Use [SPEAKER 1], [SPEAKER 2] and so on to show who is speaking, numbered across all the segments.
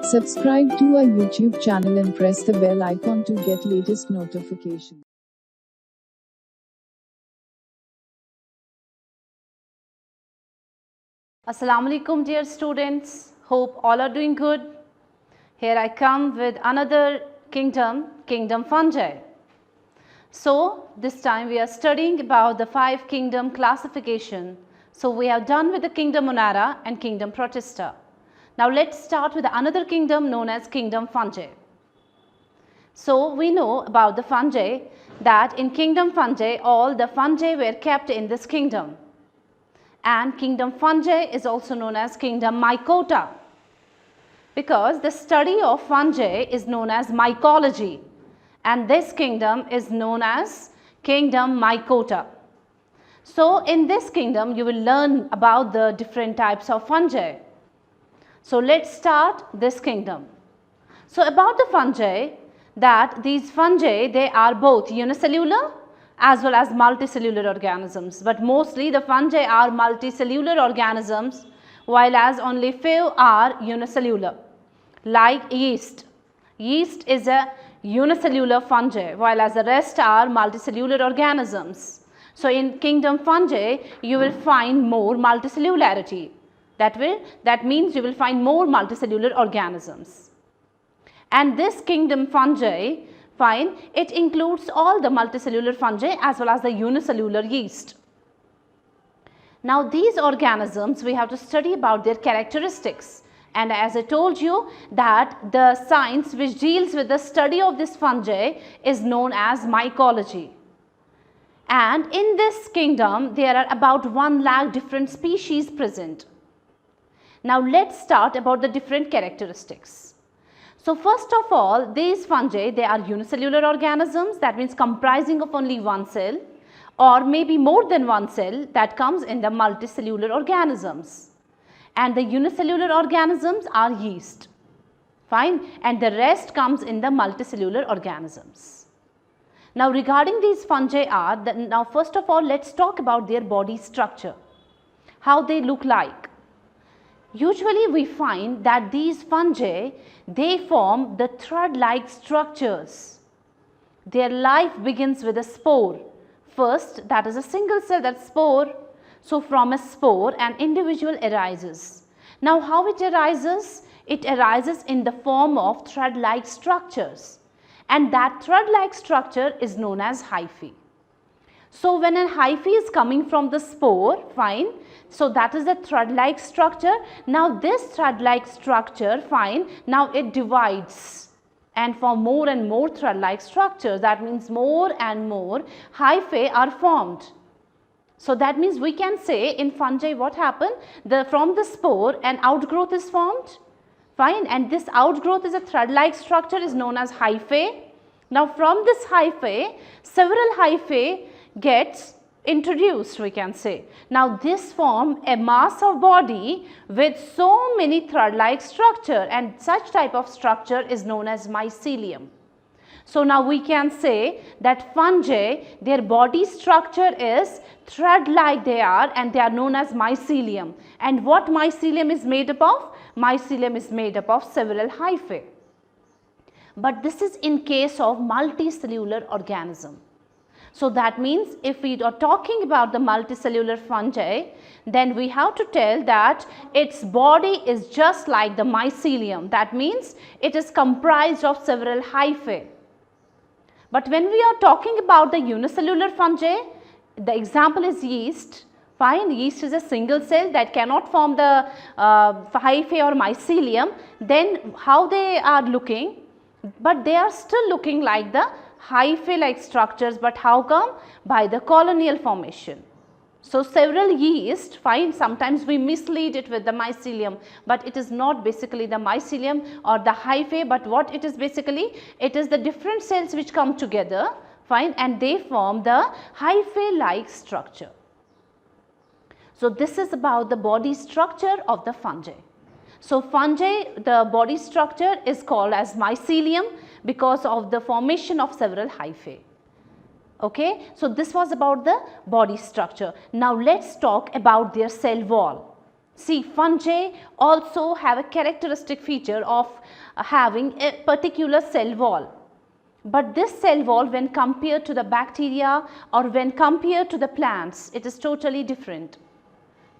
[SPEAKER 1] Subscribe to our YouTube channel and press the bell icon to get latest notifications.
[SPEAKER 2] Assalamu alaikum dear students, hope all are doing good. Here I come with another kingdom fungi. So this time we are studying about the 5 kingdom classification. So we have done with the kingdom Monera and kingdom Protista. Now let's start with another kingdom known as kingdom fungi. So we know about the fungi that in kingdom fungi all the fungi were kept in this kingdom. And kingdom fungi is also known as kingdom mycota, because the study of fungi is known as mycology, and this kingdom is known as kingdom mycota. So in this kingdom you will learn about the different types of fungi. So let's start this kingdom. So about the fungi, that these fungi, they are both unicellular as well as multicellular organisms, but mostly the fungi are multicellular organisms, while as only few are unicellular, like yeast. Yeast is a unicellular fungi, while as the rest are multicellular organisms. So in kingdom fungi you will find more multicellularity. That means you will find more multicellular organisms. And this kingdom fungi, it includes all the multicellular fungi as well as the unicellular yeast. Now these organisms we have to study about their characteristics, and as I told you that the science which deals with the study of this fungi is known as mycology. And in this kingdom there are about 1 lakh different species present. Now let's start about the different characteristics. So first of all, these fungi, they are unicellular organisms, that means comprising of only one cell, or maybe more than one cell that comes in the multicellular organisms. And the unicellular organisms are yeast, fine, and the rest comes in the multicellular organisms. Now regarding these fungi now first of all let's talk about their body structure, how they look like. Usually we find that these fungi, they form the thread-like structures. Their life begins with a spore. First, that is a single cell, that spore. So from a spore an individual arises. Now how it arises? It arises in the form of thread-like structures, and that thread-like structure is known as hyphae. So when a hyphae is coming from the spore, fine, so that is a thread-like structure. Now this thread-like structure, fine, now it divides and form more and more thread-like structures. That means more and more hyphae are formed. So that means we can say in fungi what happened, from the spore an outgrowth is formed, fine, and this outgrowth is a thread-like structure, is known as hyphae. Now from this hyphae, several hyphae gets introduced, we can say. Now this form a mass of body with so many thread-like structure, and such type of structure is known as mycelium. So now we can say that fungi, their body structure is thread-like they are, and they are known as mycelium. And what mycelium is made up of? Mycelium is made up of several hyphae. But this is in case of multicellular organism. So that means if we are talking about the multicellular fungi, then we have to tell that its body is just like the mycelium. That means it is comprised of several hyphae. But when we are talking about the unicellular fungi, the example is yeast. Fine, yeast is a single cell that cannot form the hyphae or mycelium. Then how they are looking? But they are still looking like the hyphae-like structures, but how come? By the colonial formation. So several yeast, fine, sometimes we mislead it with the mycelium, but it is not basically the mycelium or the hyphae, but what it is basically, it is the different cells which come together, fine, and they form the hyphae-like structure. So this is about the body structure of the fungi. So fungi, the body structure is called as mycelium because of the formation of several hyphae. Okay, so this was about the body structure. Now let's talk about their cell wall. See, fungi also have a characteristic feature of having a particular cell wall. But this cell wall, when compared to the bacteria or when compared to the plants, it is totally different.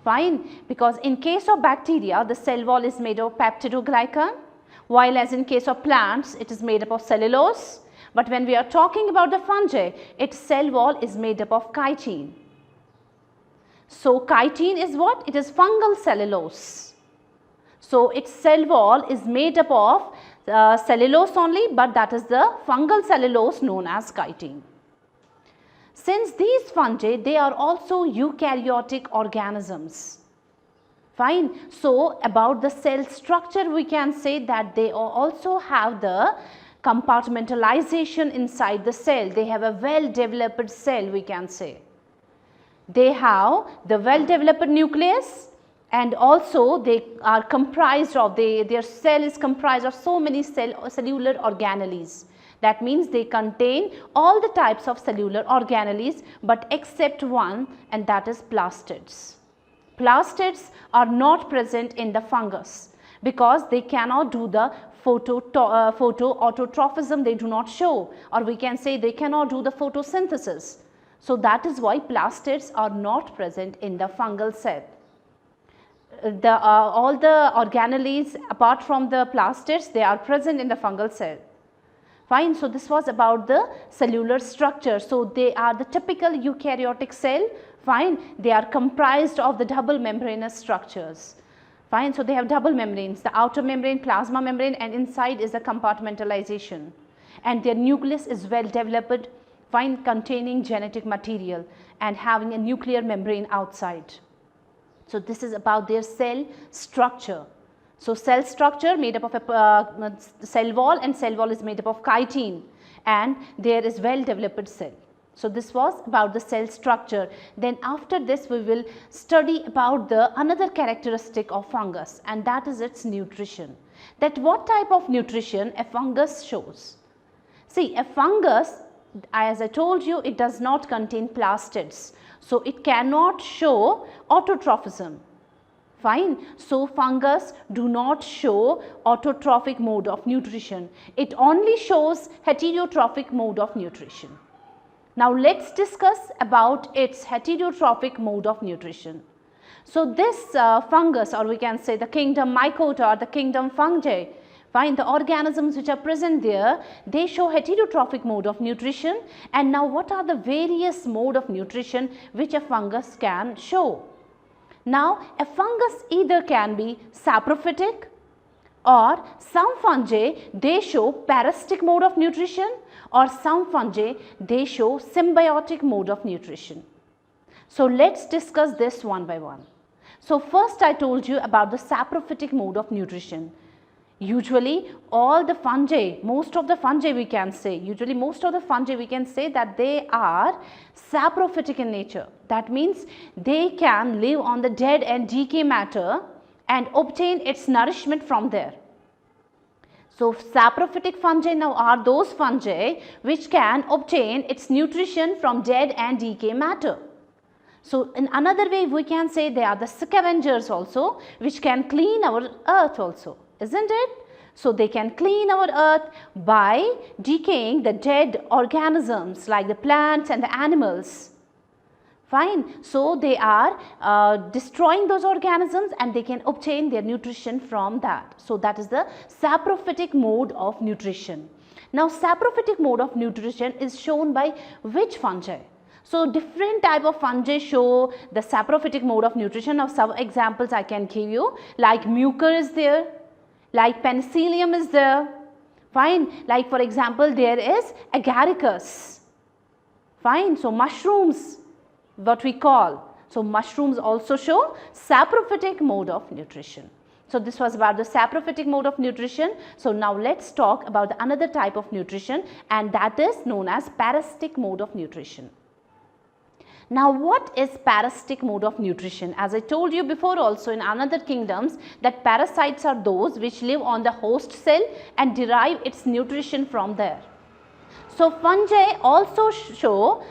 [SPEAKER 2] Fine, because in case of bacteria, the cell wall is made of peptidoglycan, while as in case of plants, it is made up of cellulose. But when we are talking about the fungi, its cell wall is made up of chitin. So chitin is what? It is fungal cellulose. So its cell wall is made up of cellulose only, but that is the fungal cellulose known as chitin. Since these fungi, they are also eukaryotic organisms. Fine. So about the cell structure, we can say that they also have the compartmentalization inside the cell. They have a well developed cell, we can say. They have the well developed nucleus, and also they are comprised of, their cell is comprised of so many cellular organelles. That means they contain all the types of cellular organelles, but except one, and that is plastids. Plastids are not present in the fungus because they cannot do the photoautotrophism, they do not show, or we can say they cannot do the photosynthesis. So that is why plastids are not present in the fungal cell. All the organelles apart from the plastids, they are present in the fungal cell. Fine. So this was about the cellular structure. So they are the typical eukaryotic cell. Fine. They are comprised of the double membranous structures. Fine. So they have double membranes, the outer membrane, plasma membrane, and inside is the compartmentalization. And their nucleus is well developed, fine, containing genetic material and having a nuclear membrane outside. So this is about their cell structure. So cell structure made up of a cell wall, and cell wall is made up of chitin, and there is well developed cell. So this was about the cell structure. Then after this we will study about the another characteristic of fungus, and that is its nutrition. That what type of nutrition a fungus shows. See, a fungus, as I told you, it does not contain plastids. So it cannot show autotrophism. Fine. So fungus do not show autotrophic mode of nutrition. It only shows heterotrophic mode of nutrition. Now let's discuss about its heterotrophic mode of nutrition. So this fungus, or we can say the kingdom Mycota or the kingdom fungi, fine, the organisms which are present there, they show heterotrophic mode of nutrition. And now what are the various mode of nutrition which a fungus can show? Now a fungus either can be saprophytic, or some fungi they show parasitic mode of nutrition, or some fungi they show symbiotic mode of nutrition. So let's discuss this one by one. So first I told you about the saprophytic mode of nutrition. Usually all the fungi, most of the fungi we can say that they are saprophytic in nature. That means they can live on the dead and decay matter and obtain its nourishment from there. So saprophytic fungi now are those fungi which can obtain its nutrition from dead and decay matter. So in another way we can say they are the scavengers also, which can clean our earth also, isn't it? So they can clean our earth by decaying the dead organisms like the plants and the animals. Fine. So they are destroying those organisms and they can obtain their nutrition from that. So that is the saprophytic mode of nutrition. Now saprophytic mode of nutrition is shown by which fungi? So different type of fungi show the saprophytic mode of nutrition. Now some examples I can give you, like mucor is there, like penicillium is there. Fine. Like for example there is agaricus. Fine. So mushrooms, what we call. So mushrooms also show saprophytic mode of nutrition. So this was about the saprophytic mode of nutrition. So now let's talk about another type of nutrition, and that is known as parasitic mode of nutrition. Now what is parasitic mode of nutrition? As I told you before also in another kingdoms, that parasites are those which live on the host cell and derive its nutrition from there. So fungi also show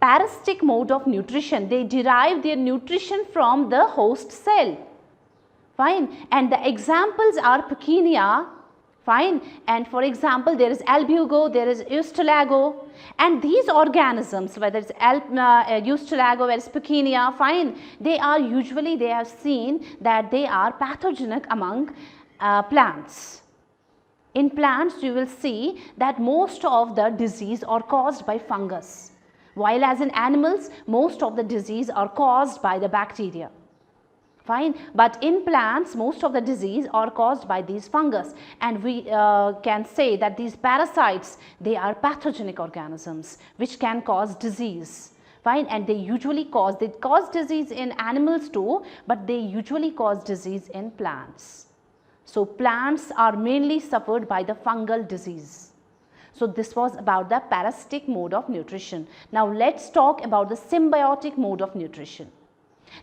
[SPEAKER 2] parasitic mode of nutrition. They derive their nutrition from the host cell. Fine. And the examples are Pekinia. Fine. And for example, there is albugo, there is Eustelago, and these organisms, whether it's Eustelago, whether it's Pekinia, fine, they are usually, they have seen that they are pathogenic among plants. In plants, you will see that most of the disease are caused by fungus, while as in animals, most of the disease are caused by the bacteria. Fine, but in plants most of the disease are caused by these fungus, and we can say that these parasites, they are pathogenic organisms which can cause disease. Fine, and they cause disease in animals too, but they usually cause disease in plants. So plants are mainly suffered by the fungal disease. So this was about the parasitic mode of nutrition. Now let's talk about the symbiotic mode of nutrition.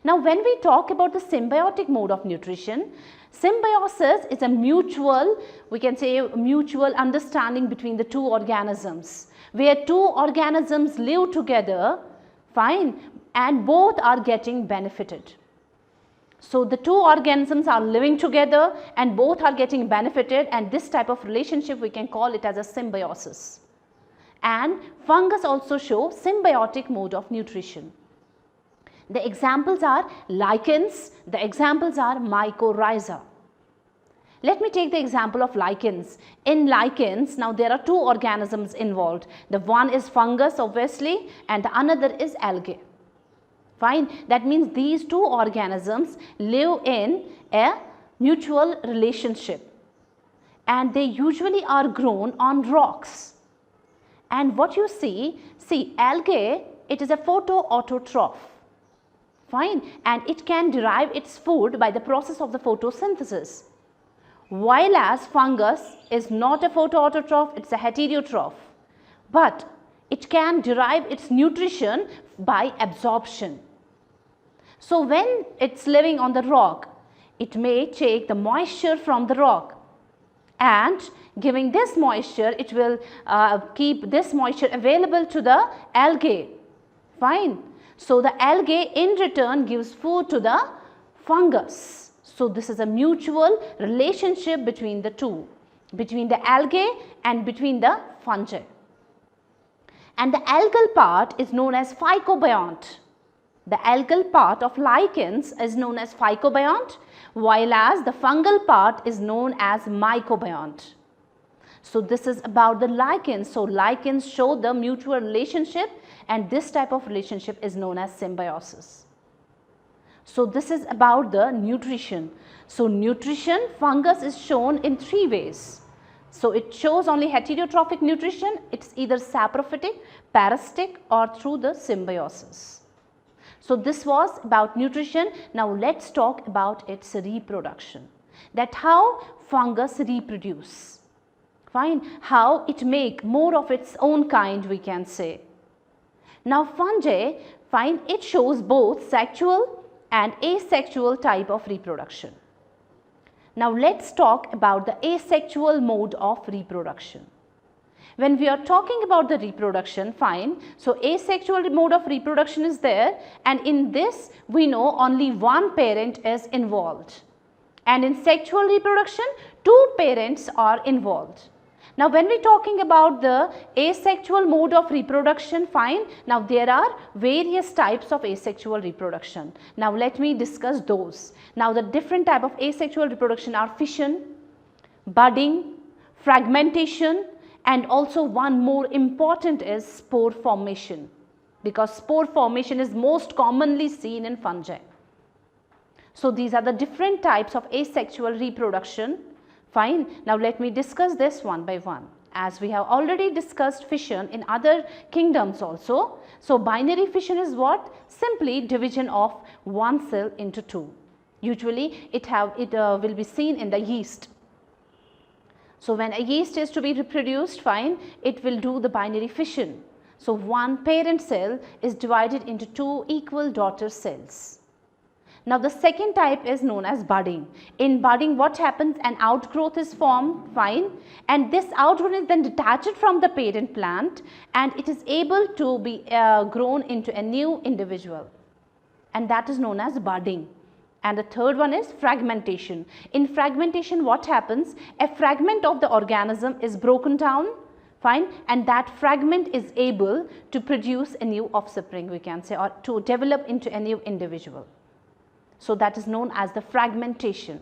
[SPEAKER 2] Now when we talk about the symbiotic mode of nutrition, symbiosis is a mutual, we can say mutual understanding between the two organisms, where two organisms live together, fine, and both are getting benefited. So the two organisms are living together and both are getting benefited, and this type of relationship we can call it as a symbiosis. And fungus also show symbiotic mode of nutrition. The examples are lichens, the examples are mycorrhiza. Let me take the example of lichens. In lichens, now there are two organisms involved. The one is fungus obviously, and the another is algae. Fine, that means these two organisms live in a mutual relationship, and they usually are grown on rocks. And what you see algae, it is a photoautotroph. Fine, and it can derive its food by the process of the photosynthesis, while as fungus is not a photoautotroph, it's a heterotroph, but it can derive its nutrition by absorption. So when it's living on the rock, it may take the moisture from the rock, and giving this moisture, it will keep this moisture available to the algae. Fine. So the algae in return gives food to the fungus. So this is a mutual relationship between the two, between the algae and between the fungi. And the algal part is known as phycobiont. The algal part of lichens is known as phycobiont, while as the fungal part is known as mycobiont. So this is about the lichens. So lichens show the mutual relationship, and this type of relationship is known as symbiosis. So this is about the nutrition. So nutrition, fungus is shown in three ways. So it shows only heterotrophic nutrition, it's either saprophytic, parasitic, or through the symbiosis. So this was about nutrition. Now let's talk about its reproduction, that how fungus reproduce. Fine, how it make more of its own kind, we can say. Now fungi, fine, it shows both sexual and asexual type of reproduction. Now let's talk about the asexual mode of reproduction. When we are talking about the reproduction, fine, so asexual mode of reproduction is there, and in this we know only one parent is involved, and in sexual reproduction two parents are involved. Now when we are talking about the asexual mode of reproduction, fine, now there are various types of asexual reproduction. Now let me discuss those. Now the different type of asexual reproduction are fission, budding, fragmentation, and also one more important is spore formation, because spore formation is most commonly seen in fungi. So these are the different types of asexual reproduction. Fine. Now let me discuss this one by one, as we have already discussed fission in other kingdoms also. So binary fission is what? Simply division of one cell into two. Usually it will be seen in the yeast. So when a yeast is to be reproduced, fine, it will do the binary fission. So one parent cell is divided into two equal daughter cells. Now the second type is known as budding. In budding, what happens? An outgrowth is formed, fine, and this outgrowth is then detached from the parent plant, and it is able to be grown into a new individual, and that is known as budding. And the third one is fragmentation. In fragmentation, what happens? A fragment of the organism is broken down, fine, and that fragment is able to produce a new offspring, we can say, or to develop into a new individual. So that is known as the fragmentation.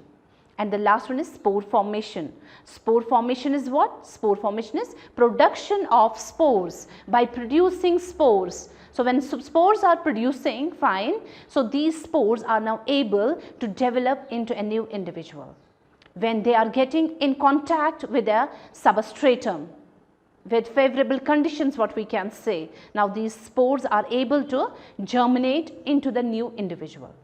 [SPEAKER 2] And the last one is spore formation. Spore formation is what? Spore formation is production of spores by producing spores. So when spores are producing, fine, so these spores are now able to develop into a new individual. When they are getting in contact with a substratum, with favorable conditions, what we can say, now these spores are able to germinate into the new individual.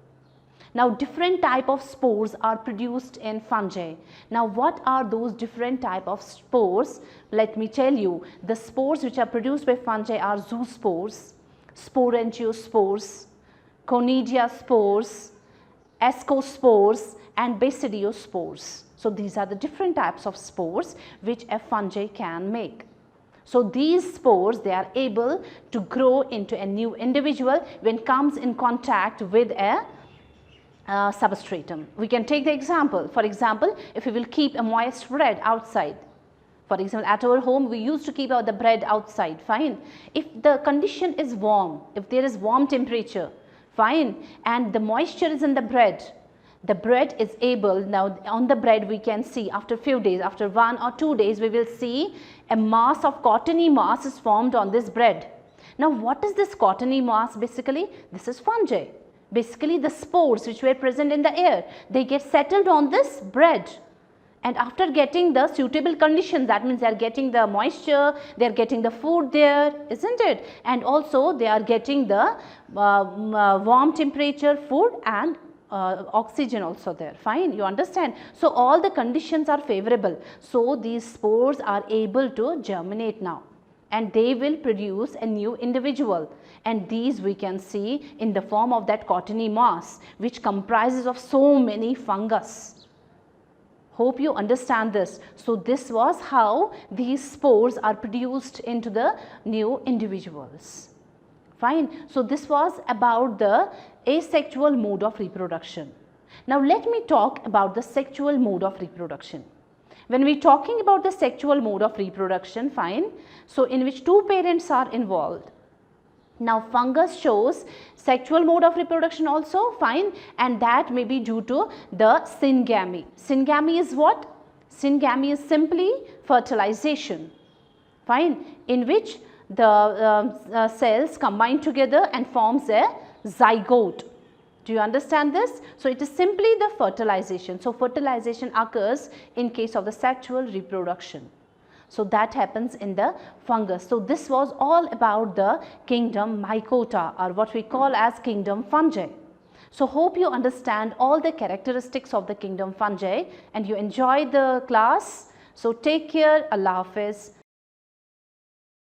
[SPEAKER 2] Now different type of spores are produced in fungi. Now what are those different type of spores? Let me tell you, the spores which are produced by fungi are zoospores, sporangiospores, conidia spores, ascospores and basidiospores. So these are the different types of spores which a fungi can make. So these spores, they are able to grow into a new individual when comes in contact with a substratum. We can take the example. For example, if we will keep a moist bread outside, for example, at our home we used to keep the bread outside, fine. If the condition is warm, if there is warm temperature, fine, and the moisture is in the bread is able, now on the bread we can see after few days, after 1 or 2 days, we will see a mass of cottony mass is formed on this bread. Now what is this cottony mass basically? This is fungi. Basically the spores which were present in the air, they get settled on this bread, and after getting the suitable conditions, that means they are getting the moisture, they are getting the food there, isn't it? And also they are getting the warm temperature food and oxygen also there, fine, you understand. So all the conditions are favorable, so these spores are able to germinate now and they will produce a new individual, and these we can see in the form of that cottony mass which comprises of so many fungus. Hope you understand this. So this was how these spores are produced into the new individuals, fine. So this was about the asexual mode of reproduction. Now let me talk about the sexual mode of reproduction. When we are talking about the sexual mode of reproduction, fine, so in which two parents are involved. Now fungus shows sexual mode of reproduction also, fine, and that may be due to the syngamy. Syngamy is what? Syngamy is simply fertilization, fine, in which the cells combine together and forms a zygote. Do you understand this? So it is simply the fertilization. So fertilization occurs in case of the sexual reproduction. So that happens in the fungus. So this was all about the kingdom Mycota, or what we call as kingdom fungi. So hope you understand all the characteristics of the kingdom fungi and you enjoy the class. So take care. Allah Hafiz.